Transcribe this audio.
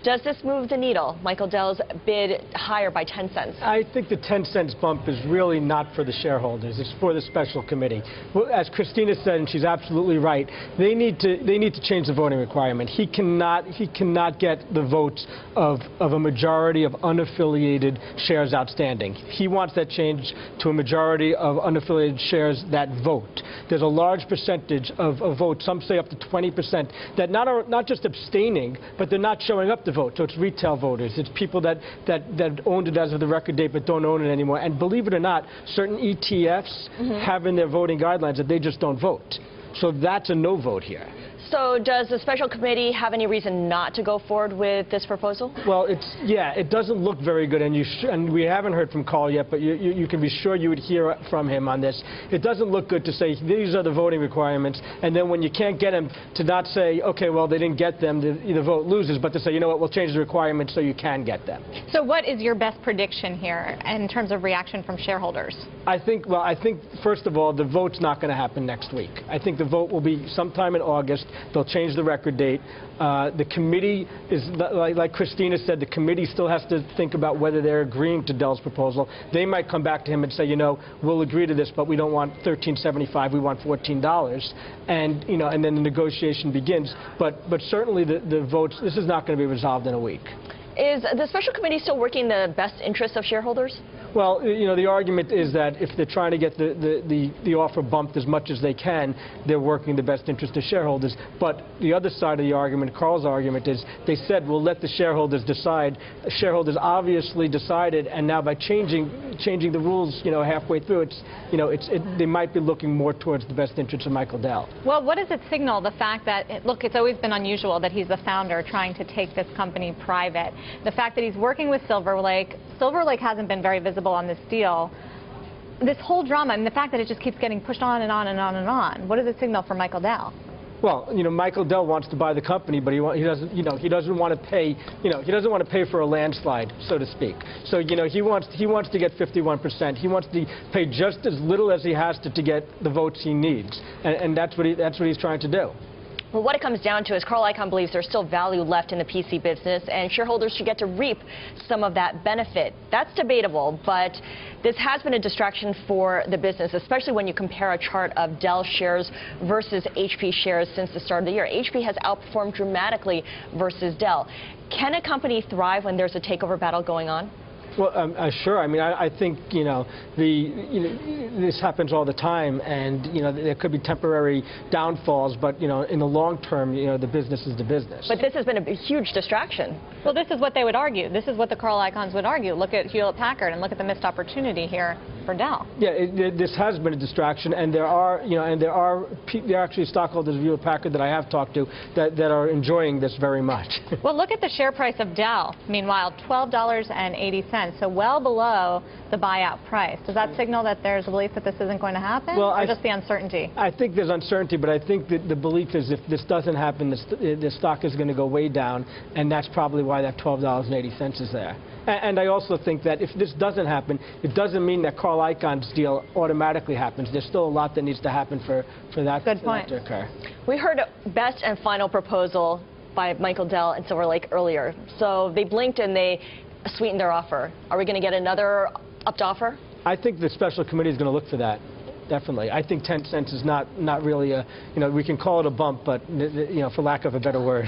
Does this move the needle? Michael Dell's bid higher by 10 cents. I think the 10 cents bump is really not for the shareholders. It's for the special committee. Well, as Christina said, and she's absolutely right, they need to change the voting requirement. He cannot get the votes of a majority of unaffiliated shares outstanding. He wants that changed to a majority of unaffiliated shares that vote. There's a large percentage of votes, some say up to 20%, that not just abstaining, but they're not showing up to vote. So it's retail voters. It's people that owned it as of the record date but don't own it anymore. And believe it or not, certain ETFs have in their voting guidelines that they just don't vote. So that's a no vote here. So does the special committee have any reason not to go forward with this proposal? Well, it doesn't look very good, and we haven't heard from Carl yet, but you can be sure you would hear from him on this. It doesn't look good to say these are the voting requirements, and then when you can't get them, to not say, okay, well, they didn't get them, the vote loses, but to say, you know what, we'll change the requirements so you can get them. So what is your best prediction here in terms of reaction from shareholders? I think, first of all, the vote's not going to happen next week. I think the vote will be sometime in August. They'll change the record date. The committee is, like Christina said, the committee still has to think about whether they're agreeing to Dell's proposal. They might come back to him and say, you know, we'll agree to this, but we don't want $13.75, we want $14. And, you know, and then the negotiation begins. But certainly the votes, this is not going to be resolved in a week. Is the special committee still working in the best interests of shareholders? Well, you know, the argument is that if they're trying to get the offer bumped as much as they can, they're working in the best interest of shareholders. But the other side of the argument, Carl's argument, is they said, we'll let the shareholders decide. Shareholders obviously decided, and now by changing the rules, you know, halfway through, they might be looking more towards the best interest of Michael Dell. Well, what does it signal, the fact that, look, it's always been unusual that he's the founder trying to take this company private. The fact that he's working with Silver Lake hasn't been very visible on this deal. This whole drama, and the fact that it just keeps getting pushed on and on and on and on, what does it signal for Michael Dell? Well, you know, Michael Dell wants to buy the company, but he doesn't want to pay, he doesn't want to pay for a landslide, so to speak. So, you know, he wants to get 51%. He wants to pay just as little as he has to get the votes he needs, and that's what he's trying to do. Well, what it comes down to is Carl Icahn believes there's still value left in the PC business, and shareholders should get to reap some of that benefit. That's debatable, but this has been a distraction for the business, especially when you compare a chart of Dell shares versus HP shares since the start of the year. HP has outperformed dramatically versus Dell. Can a company thrive when there's a takeover battle going on? Well, sure. I mean, I think, this happens all the time, and, there could be temporary downfalls, but, in the long term, the business is the business. But this has been a huge distraction. Well, this is what they would argue. This is what the Carl Icahns would argue. Look at Hewlett-Packard and look at the missed opportunity here for Dell. Yeah, this has been a distraction, and there are actually stockholders of Hewlett-Packard that I have talked to that are enjoying this very much. Well, look at the share price of Dell. Meanwhile, $12.80. So well below the buyout price. Does that signal that there's a belief that this isn't going to happen, or just the uncertainty? I think there's uncertainty, but I think that the belief is if this doesn't happen, the stock is going to go way down, and that's probably why that $12.80 is there. And I also think that if this doesn't happen, it doesn't mean that Carl Icahn's deal automatically happens. There's still a lot that needs to happen for that to occur. We heard best and final proposal by Michael Dell and Silver Lake earlier. So they blinked and they sweetened their offer. Are we going to get another upped offer? I think the special committee is going to look for that. Definitely. I think 10 cents is not really a, we can call it a bump, but, for lack of a better word.